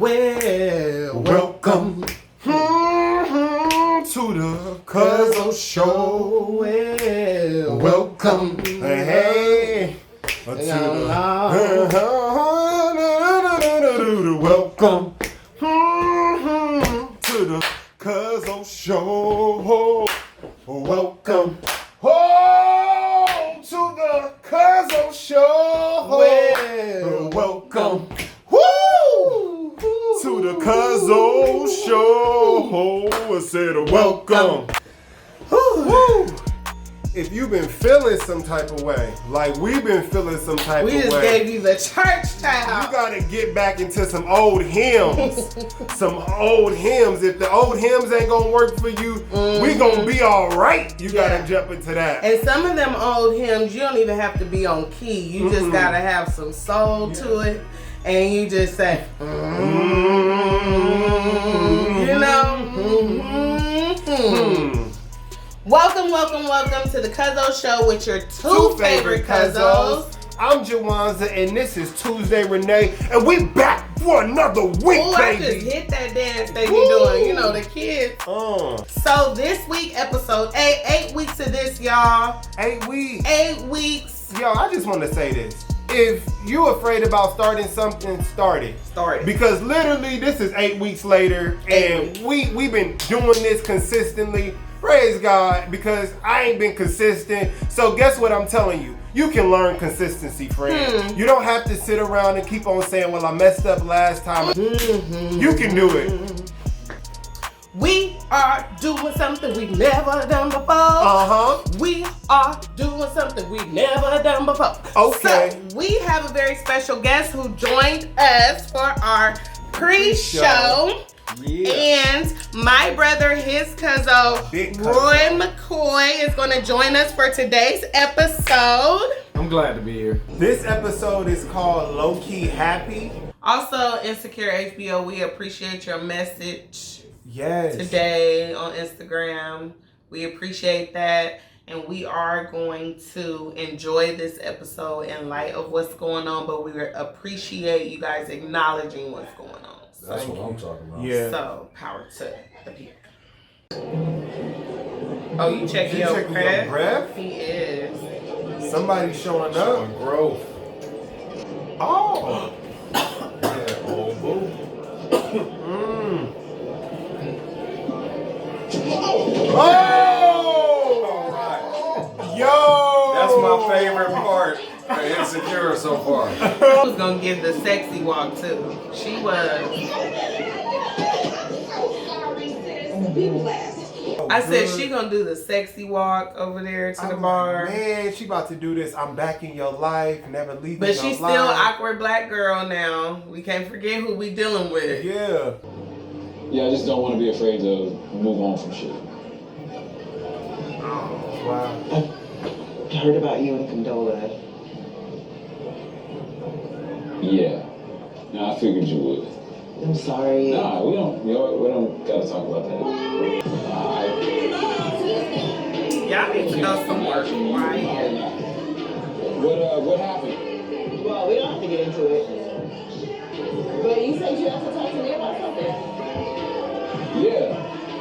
Well, welcome to the Cuzzos Show. Well, welcome, hey, to the welcome to the Cuzzos Show. Welcome to the Cuzzos Show. Well, welcome. To the Cuzzos Show. I said welcome. If you've been feeling some type of way, like we've been feeling some type of way. We just gave you the church towel. You gotta get back into some old hymns. Some old hymns. If the old hymns ain't gonna work for you, we gonna be all right. You gotta jump into that. And some of them old hymns, you don't even have to be on key. You just gotta have some soul to it. And you just say, you know? Welcome to the Cuzzos Show with your two favorite Cuzzos. I'm Jawanza, and this is Tuesday Renee, and we back for another week, baby. I just hit that dance they be doing, you know, the kids. So this week, episode 8 weeks of this, y'all. 8 weeks. 8 weeks. Yo, I just want to say this. If you're afraid about starting something, start it. Because literally, this is 8 weeks later, and we've been doing this consistently. Praise God, because I ain't been consistent. So guess what I'm telling you? You can learn consistency, friend. You don't have to sit around and keep on saying, well, I messed up last time. You can do it. We are doing something we've never done before. We are doing something we've never done before. Okay. So we have a very special guest who joined us for our pre-show. And my brother, his cousin, Roy Mcoy, is going to join us for today's episode. I'm glad to be here. This episode is called Lowkey Happy. Also, Insecure HBO, we appreciate your message today on Instagram. We appreciate that. And we are going to enjoy this episode in light of what's going on, but we appreciate you guys acknowledging what's going on. That's what I'm talking about. Yeah. So, power to the people. Oh, you checking your breath? He is. Somebody's showing up. Showing growth. Oh. Yeah, old boo. Oh! All right. Yo! That's my favorite part of Insecure so far. I was gonna give the sexy walk too. She was. I said she gonna do the sexy walk over there to the bar. Man, she about to do this. I'm back in your life, never leaving but your she's life. still awkward black girl now. We can't forget who we dealing with. Yeah. Yeah, I just don't want to be afraid to move on from shit. Wow. I heard about you and Condola. Yeah. No, I figured you would. I'm sorry. Nah, we don't gotta talk about that. Y'all need to go somewhere quiet. What happened? Well, we don't have to get into it. But you said you have to talk to me about something. Yeah.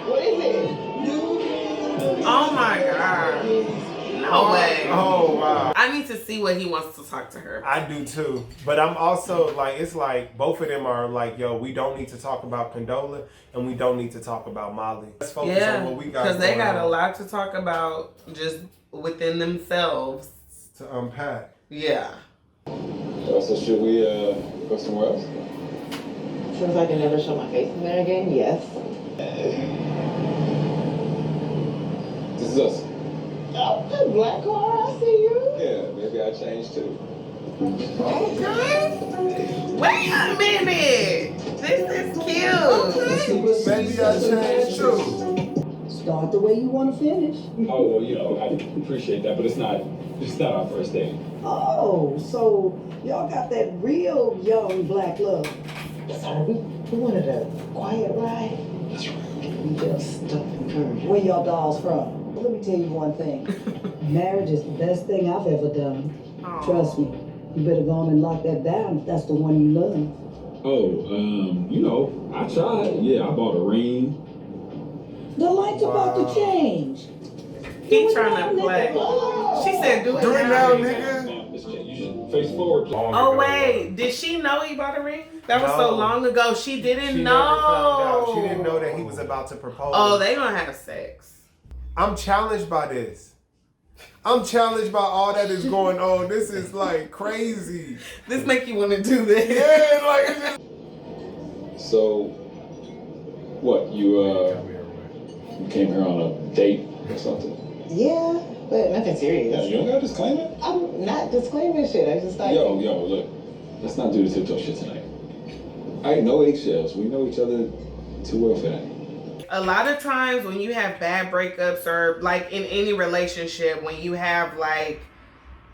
What is it? Oh my God. No way. Oh, wow. I need to see what he wants to talk to her. I do too. But I'm also like, it's like both of them are like, yo, we don't need to talk about Condola and we don't need to talk about Molly. Let's focus on what we got. Because they got a lot to talk about just within themselves. To unpack. Yeah. So should we go somewhere else? Since I can never show my face in there again, yes. This is us. Oh, the black car, I see you. Yeah, maybe I changed too. Okay. Wait a minute. This is cute. Maybe I changed too. Start the way you want to finish. Oh, well, you know, I appreciate that, but it's not our first date. Oh, so y'all got that real young black love. Sorry, we wanted a quiet ride. That's right. We just don't encourage. Where y'all dolls from? Let me tell you one thing. Marriage is the best thing I've ever done. Aww. Trust me. You better go on and lock that down if that's the one you love. You know, I tried. Yeah, I bought a ring. The light's about to change. He trying to play. She said, "Do it now, nigga." Now, you should face forward. Oh wait, did she know he bought a ring? That was so long ago. She didn't know. Never found out. She didn't know that he was about to propose. Oh, they gonna have sex. I'm challenged by this. I'm challenged by all that is going on. This is like crazy. This make you want to do this? Yeah, like it's just... So, what, you came here on a date or something? Yeah, but nothing serious. Yeah, you don't gotta disclaim it? I'm not disclaiming shit. I just like. Yo, look. Let's not do the tiptoe shit tonight. I ain't no eggshells. We know each other too well for that. A lot of times when you have bad breakups or like in any relationship, when you have like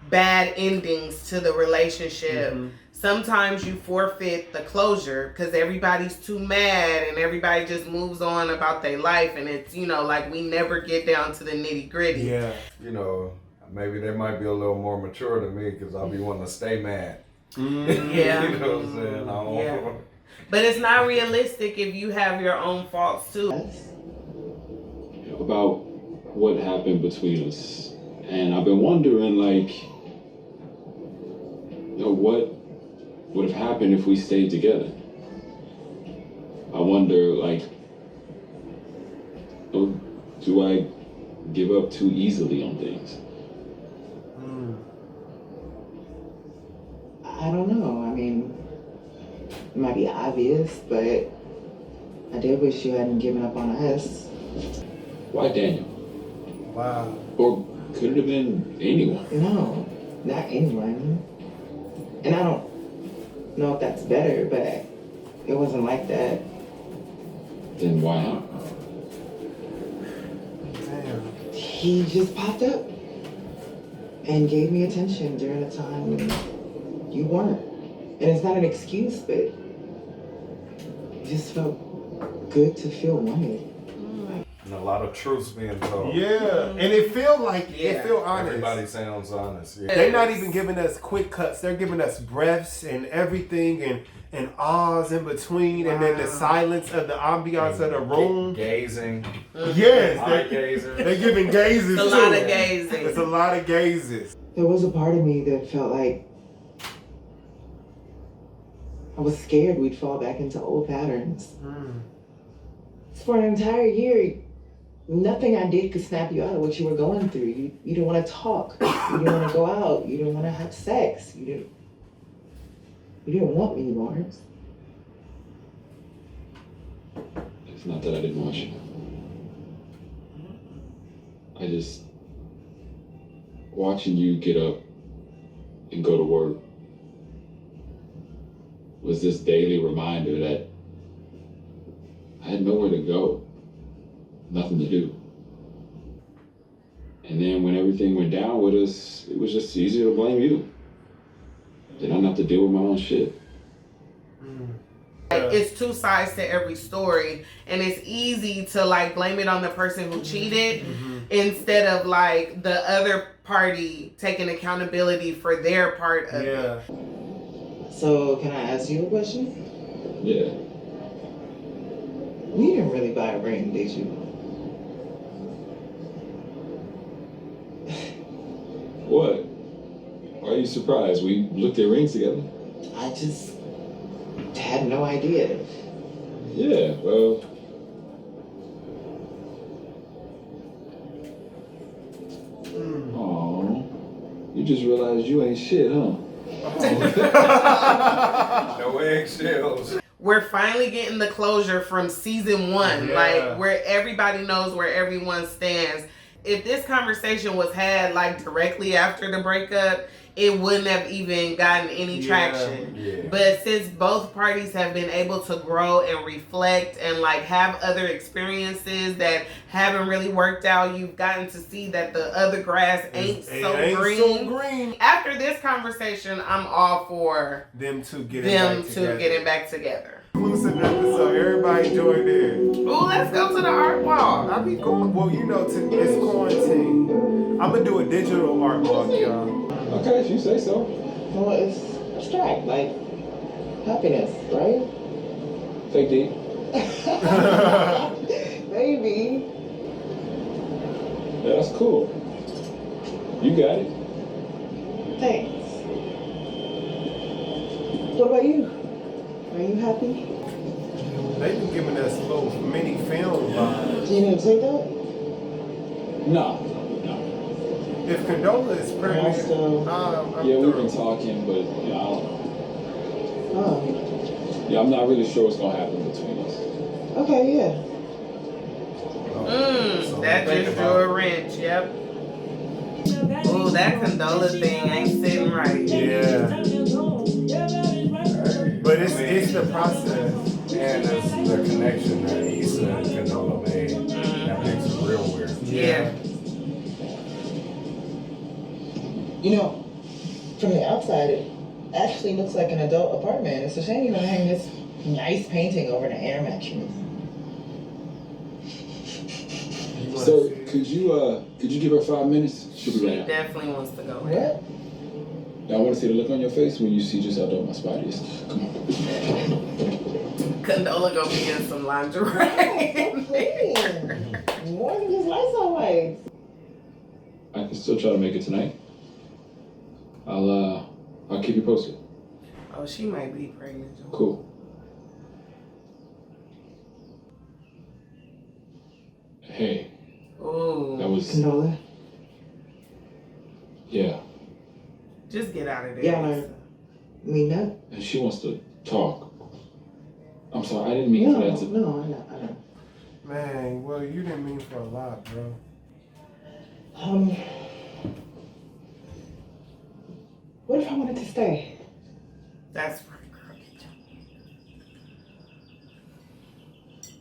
bad endings to the relationship, sometimes you forfeit the closure because everybody's too mad and everybody just moves on about their life, and it's, you know, like we never get down to the nitty gritty. Yeah. You know, maybe they might be a little more mature than me because I'll be wanting to stay mad. Yeah. You know what I'm saying? I don't want But it's not realistic if you have your own faults too. About what happened between us. And I've been wondering, like, you know, what would have happened if we stayed together? I wonder, like, do I give up too easily on things? I don't know. I mean, it might be obvious, but I did wish you hadn't given up on us. Why Daniel? Wow. Or could it have been anyone? No, not anyone. And I don't know if that's better, but it wasn't like that. Then why not? Damn. He just popped up and gave me attention during a time when you weren't. And it's not an excuse, but it just felt good to feel wanted. And a lot of truths being told. Yeah, and it feel like it feel honest. Everybody sounds honest. Yeah. They're not even giving us quick cuts. They're giving us breaths and everything and ahs in between, and then the silence of the ambiance of the room. Gazing. Yes, They're giving gazes It's a too. lot of gazing. It's a lot of gazes. There was a part of me that felt like I was scared we'd fall back into old patterns. For an entire year, nothing I did could snap you out of what you were going through. You didn't want to talk. You didn't want to go out. You didn't want to have sex. You didn't want me, Lawrence. It's not that I didn't want you. I just... watching you get up and go to work was this daily reminder that I had nowhere to go, nothing to do. And then when everything went down with us, it was just easier to blame you. Then I don't have to deal with my own shit. Like, it's two sides to every story, and it's easy to like blame it on the person who cheated instead of like the other party taking accountability for their part of it. So, can I ask you a question? Yeah. You didn't really buy a ring, did you? What? Why are you surprised? We looked at rings together. I just had no idea. Yeah, well... Aw, you just realized you ain't shit, huh? No eggshells. We're finally getting the closure from season 1, like where everybody knows where everyone stands. If this conversation was had like directly after the breakup, it wouldn't have even gotten any traction. But since both parties have been able to grow and reflect and like have other experiences that haven't really worked out, you've gotten to see that the other grass ain't so green. After this conversation, I'm all for them two getting back together. Exclusive episode. Everybody join in. Ooh, let's go to the art wall. I be going. Well, you know, it's quarantine. I'm gonna do a digital art walk, y'all. Okay, if you say so. Well, it's abstract. Like, happiness, right? Fake D. Maybe. Yeah, that's cool. You got it. Thanks. What about you? Are you happy? They've been giving us little mini film vibes. Do you need to take that? No. If Condola is pregnant, I'm Yeah, we've through. been talking, but yeah, I don't know. Oh. Yeah, I'm not really sure what's gonna happen between us. Okay, yeah. That just drew a wrench, yep. Ooh, that Condola thing ain't sitting right. Yeah. But it's the process. And it's the connection that Issa and Condola made that makes it real weird. Yeah. You know, from the outside, it actually looks like an adult apartment. It's a shame you don't hang this nice painting over the air mattress. So could you give her 5 minutes? She'll be She right out. definitely wants to go. What? Now I want to see the look on your face when you see just how dope my spot is. Come on. Condola gonna be in some lingerie. More than just lights on white. I can still try to make it tonight. I'll keep you posted. Oh, she might be pregnant. Cool. Hey, Ooh. that was Condola? Just get out of there. Yeah, I mean that? and she wants to talk. I'm sorry, I didn't mean for that to. No, I know. Man, well, you didn't mean for a lot, bro. What if I wanted to stay? That's right, girl.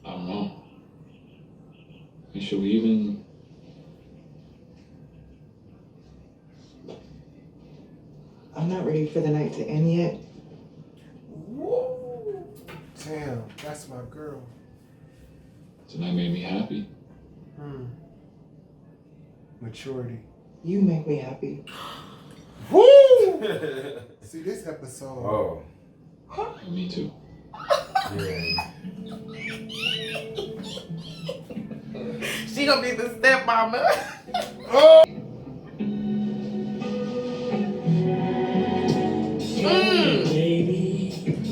I don't know. And should we even? I'm not ready for the night to end yet. Whoa. Damn, that's my girl. Tonight made me happy. Maturity. You make me happy. Woo! See this episode. Oh. Me too. Yeah. She gonna be the stepmama. Oh!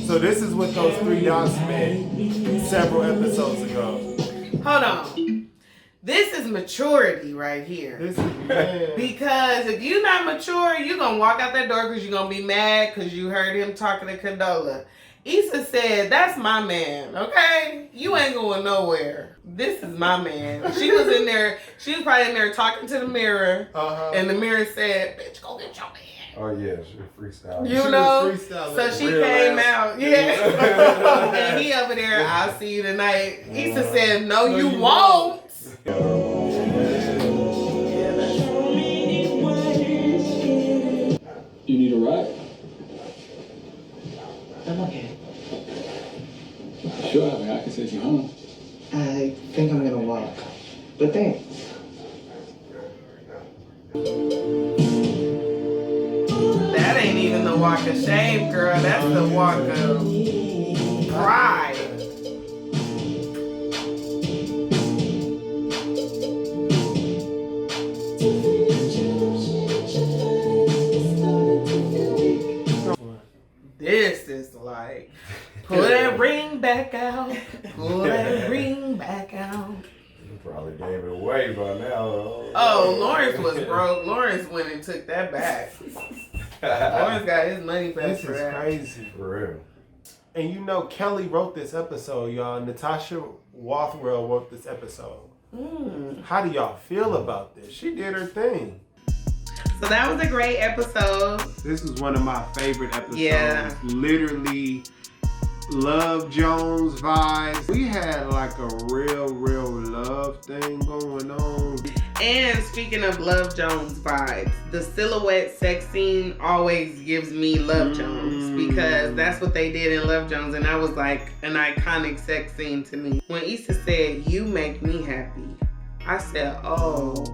So this is what those 3 dots meant several episodes ago. Hold on. This is maturity right here. This is man. Because if you're not mature, you're going to walk out that door because you're going to be mad because you heard him talking to Condola. Issa said, that's my man, okay? You ain't going nowhere. This is my man. She was in there, she was probably in there talking to the mirror. And the mirror said, bitch, go get your man. Oh yeah, she freestyle. You know? So she came out. Yeah. And he over there, I'll see you tonight. Issa said, no, you won't. You need a ride? I'm okay. Sure, I can take you home. I think I'm gonna walk. But thanks. That ain't even the walk of shame, girl. That's the walk of pride. This is like, pull that ring back out. Pull that ring back out. You probably gave it away by now. Oh, Lawrence was broke. Lawrence went and took that back. Lawrence got his money back This for is that. crazy. For real. And you know, Kelly wrote this episode, y'all. Natasha Rothwell wrote this episode. How do y'all feel about this? She did her thing. So that was a great episode. This was one of my favorite episodes. Yeah. Literally, Love Jones vibes. We had like a real love thing going on. And speaking of Love Jones vibes, the silhouette sex scene always gives me Love Jones because that's what they did in Love Jones, and that was like an iconic sex scene to me. When Issa said, "You make me happy," I said, "Oh,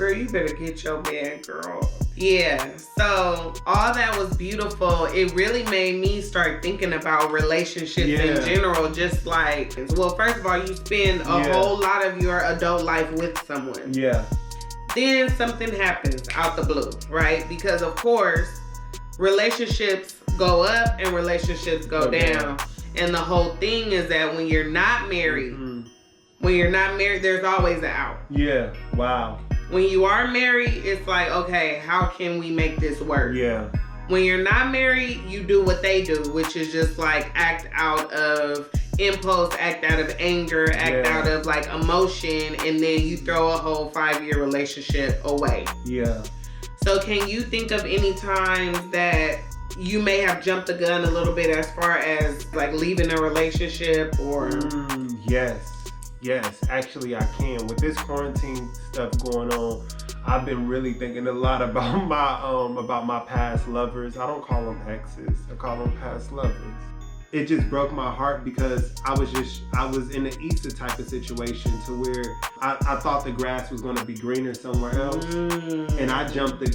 Girl, you better get your man, girl. Yeah, so all that was beautiful. It really made me start thinking about relationships in general. Just like, well, first of all, you spend a whole lot of your adult life with someone. Yeah. Then something happens out the blue, right? Because of course, relationships go up and relationships go down. And the whole thing is that when you're not married, there's always an out. Yeah. Wow. When you are married, it's like, okay, how can we make this work? Yeah. When you're not married, you do what they do, which is just like act out of impulse, act out of anger, act out of like emotion, and then you throw a whole 5-year relationship away. Yeah. So can you think of any times that you may have jumped the gun a little bit as far as like leaving a relationship or? Yes, actually I can. With this quarantine stuff going on, I've been really thinking a lot about my past lovers. I don't call them exes, I call them past lovers. It just broke my heart because I was in an Issa type of situation to where I thought the grass was gonna be greener somewhere else. And I jumped the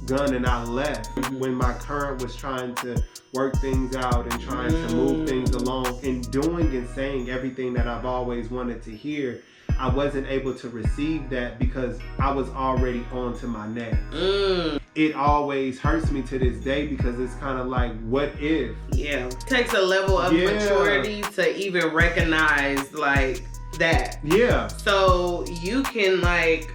gun and I left when my current was trying to work things out and trying to move things along and doing and saying everything that I've always wanted to hear. I wasn't able to receive that because I was already on to my next. It always hurts me to this day because it's kind of like, what if? Yeah. It takes a level of maturity to even recognize like that. Yeah. So you can like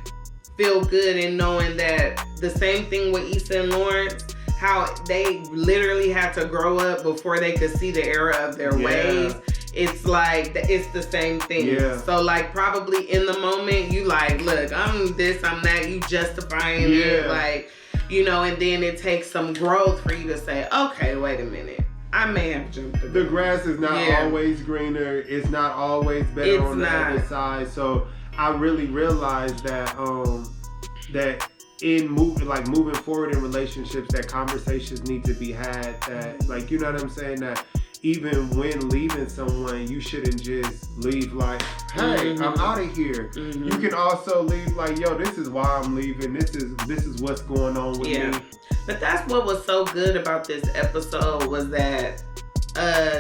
feel good in knowing that the same thing with Issa and Lawrence, how they literally had to grow up before they could see the error of their ways. It's like, it's the same thing. Yeah. So like probably in the moment you like, look, I'm this, I'm that, you justifying it, like, you know, and then it takes some growth for you to say, okay, wait a minute, I may have jumped the grass is not always greener. It's not always better on the other side. So I really realized that that in moving forward in relationships, that conversations need to be had. That, like, you know what I'm saying, that even when leaving someone, you shouldn't just leave like, hey, I'm out of here. You can also leave like, yo, this is why I'm leaving. This is what's going on with me. But that's what was so good about this episode was that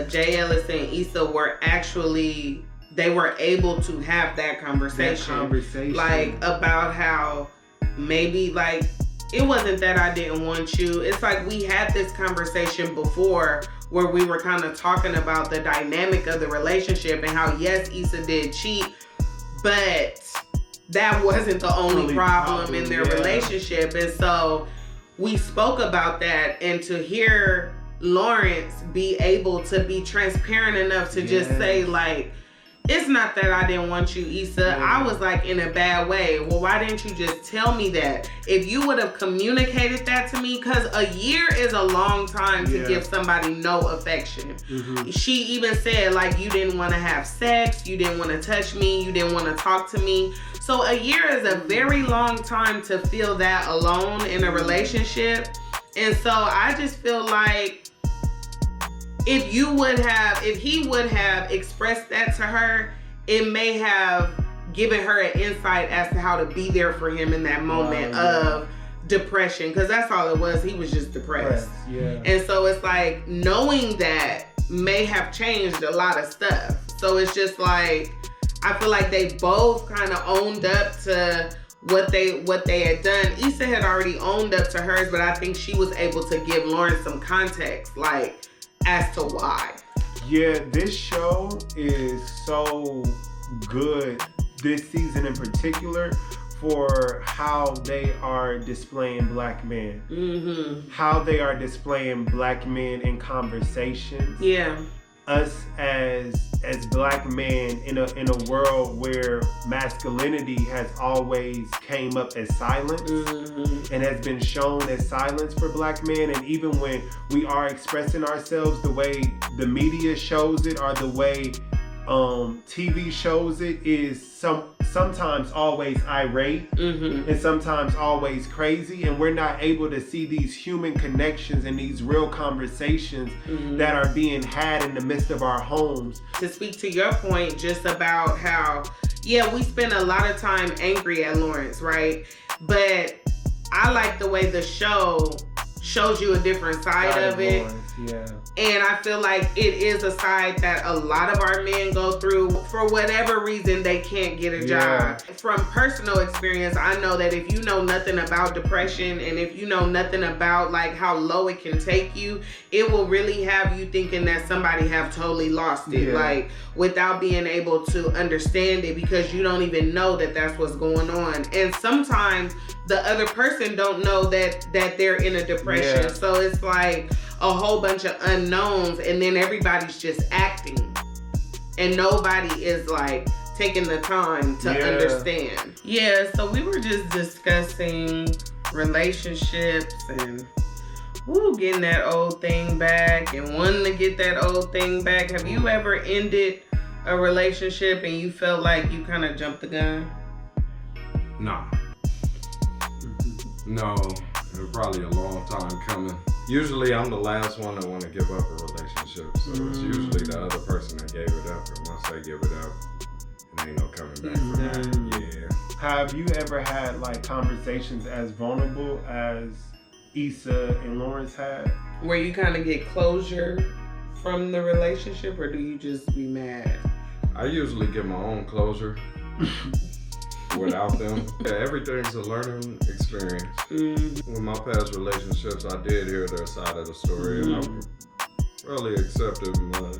Jay Ellis and Issa were actually, they were able to have that conversation. Like about how maybe like, it wasn't that I didn't want you. It's like we had this conversation before where we were kind of talking about the dynamic of the relationship and how, yes, Issa did cheat, but that wasn't the only problem in their relationship. And so we spoke about that, and to hear Lawrence be able to be transparent enough to just say like, it's not that I didn't want you, Issa. I was like in a bad way. Well, why didn't you just tell me that? If you would have communicated that to me, because a year is a long time to give somebody no affection. She even said like, you didn't want to have sex, you didn't want to touch me, you didn't want to talk to me. So a year is a very long time to feel that alone in a relationship. And so I just feel like, if he would have expressed that to her, it may have given her an insight as to how to be there for him in that moment of depression. Because that's all it was. He was just depressed. And so it's like, knowing that may have changed a lot of stuff. So it's just like, I feel like they both kind of owned up to what they had done. Issa had already owned up to hers, but I think she was able to give Lawrence some context, like, as to why. Yeah, this show is so good this season in particular for how they are displaying black men. How they are displaying black men in conversations. Us as black men in a world where masculinity has always came up as silence and has been shown as silence for black men, and even when we are expressing ourselves the way the media shows it or the way TV shows it is sometimes always irate and sometimes always crazy, and we're not able to see these human connections and these real conversations that are being had in the midst of our homes. To speak to your point just about how, we spend a lot of time angry at Lawrence, right? but I like the way the show shows you a different side of it. Yeah. And I feel like it is a side that a lot of our men go through for whatever reason they can't get a job. From personal experience, I know that if you know nothing about depression and if you know nothing about like how low it can take you, it will really have you thinking that somebody have totally lost it. Like without being able to understand it because you don't even know that that's what's going on. And sometimes the other person don't know that they're in a depression. So it's like a whole bunch of unknowns and then everybody's just acting and nobody is like taking the time to understand. So we were just discussing relationships and getting that old thing back and wanting to get that old thing back. Have you ever ended a relationship and you felt like you kind of jumped the gun? Nah. No, it was probably a long time coming. Usually I'm the last one that want to give up a relationship, so it's usually the other person that gave it up, and once they give it up, it ain't no coming back from that. Have you ever had like conversations as vulnerable as Issa and Lawrence had? Where you kind of get closure from the relationship, or do you just be mad? I usually get my own closure without them. Everything's a learning experience. With my past relationships, I did hear their side of the story, and I really accepted my,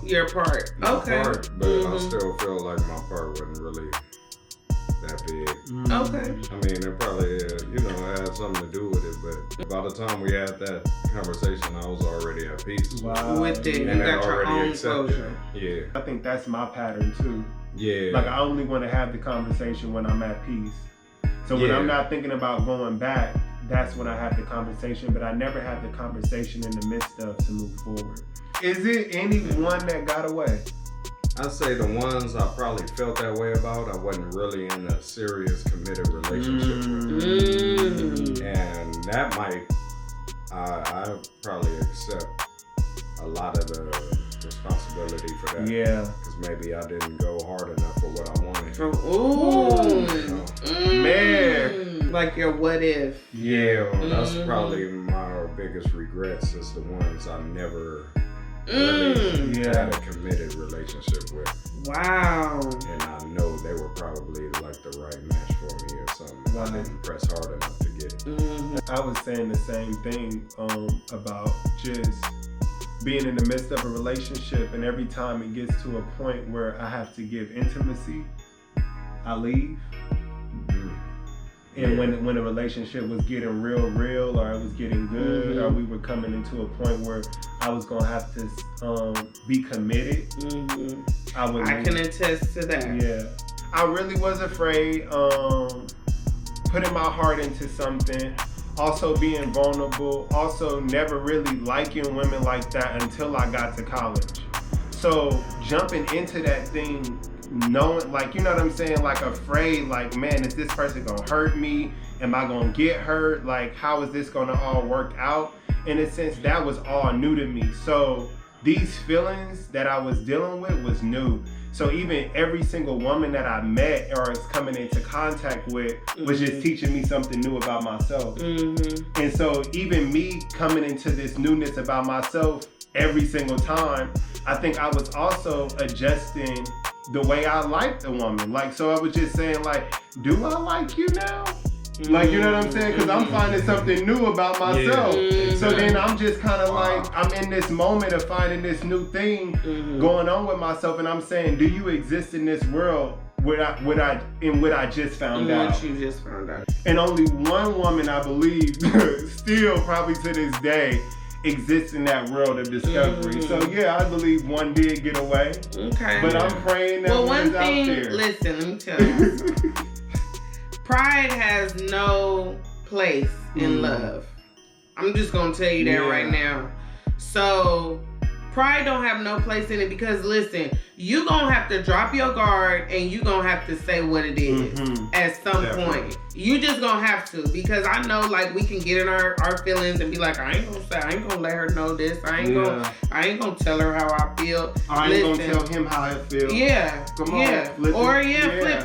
your part. Part, but I still feel like my part wasn't really that big. Okay. I mean, it probably, had something to do with it, but by the time we had that conversation, I was already at peace. With it, and you got your own accepted closure. Yeah. I think that's my pattern too. Yeah. Like I only want to have the conversation when I'm at peace. So when I'm not thinking about going back, that's when I have the conversation, but I never have the conversation in the midst of to move forward. Is it anyone that got away? I'd say the ones I probably felt that way about, I wasn't really in a serious, committed relationship with. And that might, I probably accept a lot of the responsibility for that. Yeah. Because maybe I didn't go hard enough for what I wanted. Man. Like your what if. Yeah, that's probably my biggest regrets is the ones I never really had a committed relationship with. Wow. And I know they were probably like the right match for me or something. I didn't press hard enough to get it. I was saying the same thing about just being in the midst of a relationship, and every time it gets to a point where I have to give intimacy, I leave. And when a relationship was getting real, or it was getting good, or we were coming into a point where I was gonna have to be committed, I can attest to that. Yeah, I really was afraid putting my heart into something, also being vulnerable, also never really liking women like that until I got to college. So jumping into that thing, knowing, like, you know what I'm saying, like afraid, like, man, is this person gonna hurt me? Am I gonna get hurt? Like, how is this gonna all work out? In a sense, that was all new to me. So these feelings that I was dealing with was new. So even every single woman that I met or is coming into contact with was just teaching me something new about myself. And so even me coming into this newness about myself every single time, I think I was also adjusting the way I liked a woman. Like, so I was just saying, like, do I like you now? Like, you know what I'm saying? Because I'm finding something new about myself. So then I'm just kind of like, I'm in this moment of finding this new thing going on with myself. And I'm saying, do you exist in this world what I just found out? What you just found out. And only one woman, I believe, still probably to this day, exists in that world of discovery. So yeah, I believe one did get away. Okay. But I'm praying that one's out there. Listen, let me tell you. Pride has no place in love. I'm just gonna tell you that right now. So Pride don't have no place in it because listen, you gonna have to drop your guard and you gonna have to say what it is at some point. You just gonna have to, because I know like we can get in our feelings and be like, I ain't gonna let her know this. I ain't gonna tell her how I feel. I ain't gonna tell him how I feel. Yeah. Come on. Flip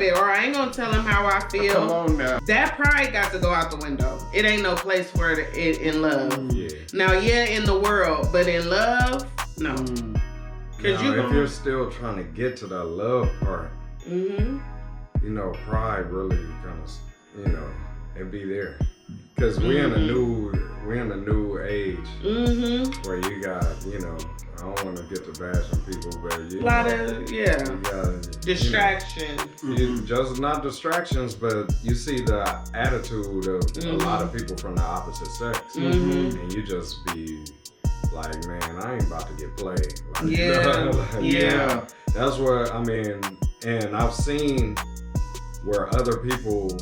it. Or I ain't gonna tell him how I feel. Come on now. That pride got to go out the window. It ain't no place for it in love. Yeah. Now, in the world, but in love, no. Because if you're still trying to get to the love part, you know, pride really kind of, it be there. Because we in a new age where you got, I don't want to get to bashing people, but you got distractions. Just not distractions, but you see the attitude of a lot of people from the opposite sex, and you just be like, man, I ain't about to get played. Like, that's what I mean. And I've seen where other people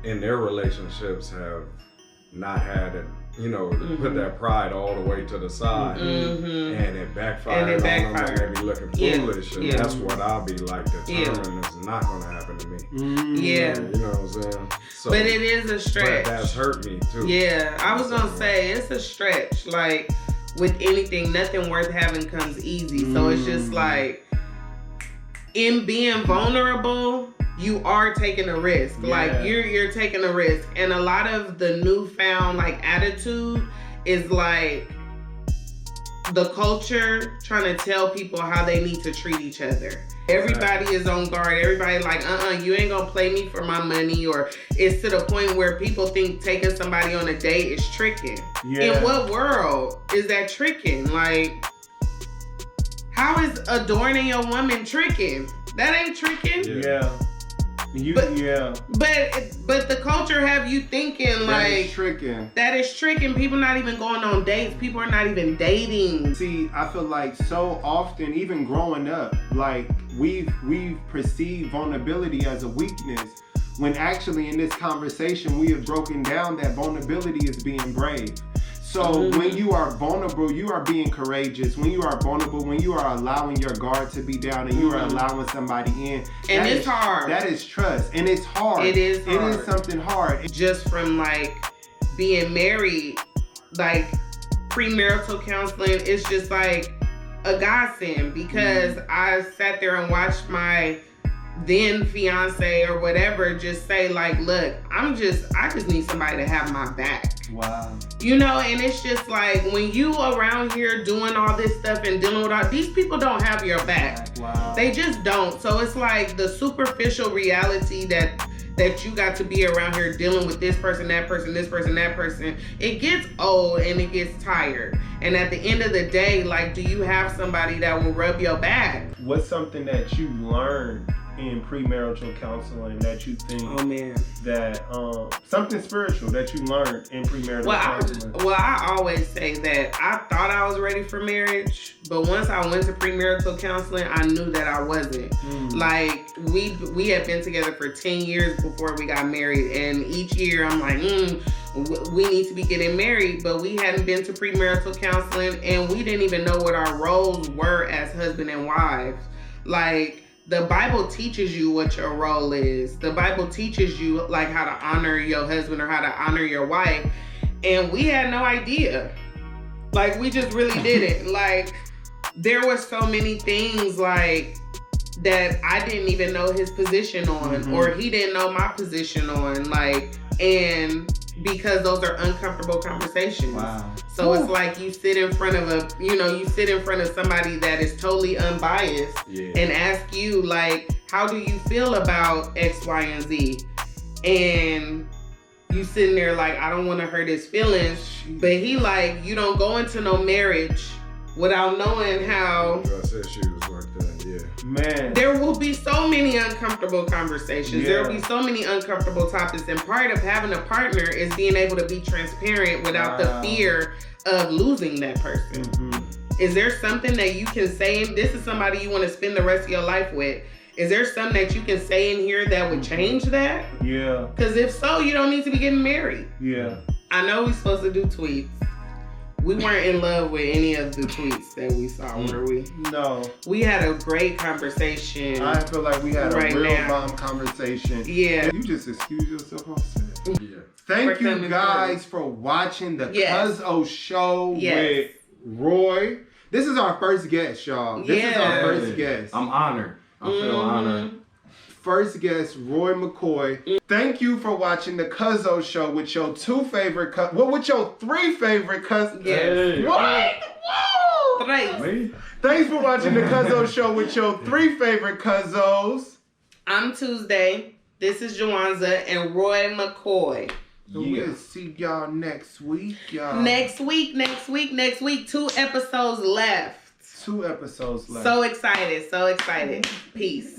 in their relationships have not had it, put that pride all the way to the side, and it backfired on them and they be looking foolish, and that's what I'll be like, determined it's not going to happen to me. You know what I'm saying? So, but it is a stretch. But that's hurt me too. Yeah, I was going to say, it's a stretch. Like, with anything, nothing worth having comes easy. So it's just like, in being vulnerable, you are taking a risk. Like you're taking a risk. And a lot of the newfound like attitude is like the culture trying to tell people how they need to treat each other. Everybody is on guard. Everybody like, you ain't gonna play me for my money. Or it's to the point where people think taking somebody on a date is tricking. In what world is that tricking? Like, how is adorning your woman tricking? That ain't tricking. But the culture have you thinking like that is tricking. People not even going on dates. People are not even dating. See, I feel like so often, even growing up, like we've perceived vulnerability as a weakness, when actually in this conversation we have broken down that vulnerability is being brave. So when you are vulnerable, you are being courageous. When you are vulnerable, when you are allowing your guard to be down and you are allowing somebody in. And it's hard. That is trust. And it's hard. It is hard. It is something hard. Just from like being married, like premarital counseling, it's just like a godsend, because I sat there and watched my then fiance or whatever just say like, look, I just need somebody to have my back. Wow. And it's just like, when you around here doing all this stuff and dealing with all these people, don't have your back. Wow. They just don't. So it's like the superficial reality that you got to be around here dealing with this person, that person, this person, that person. It gets old and it gets tired. And at the end of the day, like, do you have somebody that will rub your back? What's something that you learned in premarital counseling that you think that something spiritual that you learned in premarital counseling? I always say that I thought I was ready for marriage, but once I went to premarital counseling, I knew that I wasn't. Like we had been together for 10 years before we got married, and each year I'm like, we need to be getting married, but we hadn't been to premarital counseling, and we didn't even know what our roles were as husband and wives. Like, the Bible teaches you what your role is. The Bible teaches you like how to honor your husband or how to honor your wife. And we had no idea. Like, we just really didn't. Like, there was so many things like that I didn't even know his position on, or he didn't know my position on. Like, and because those are uncomfortable conversations. Wow. So it's like you sit in front of somebody that is totally unbiased and ask you like, how do you feel about X, Y, and Z? And you sitting there like, I don't want to hurt his feelings, but he like, you don't go into no marriage without knowing how. Trust issues like that, Man. There will be so many uncomfortable conversations. There will be so many uncomfortable topics, and part of having a partner is being able to be transparent without the fear of losing that person. Is there something that you can say? This is somebody you want to spend the rest of your life with. Is there something that you can say in here that would change that? Because if so, you don't need to be getting married. I know we're supposed to do tweets. We weren't in love with any of the tweets that we saw, were we? No. We had a great conversation. I feel like we had a real now. bomb conversation. Yeah. You just excuse yourself on set. Yeah. Thank you guys for watching the Cuzzo show with Roy. This is our first guest, y'all. This is our first guest. I'm honored. I feel honored. First guest, Roy Mcoy. Thank you for watching the Cuzzo show with your two favorite with your three favorite cousins. Hey. What? Woo! Three. Thanks for watching the Cuzzo show with your three favorite Cuzzos. I'm Tuesday. This is Jawanza and Roy Mcoy. So we'll see y'all next week, y'all. Next week. 2 episodes left. 2 episodes left. So excited. Peace.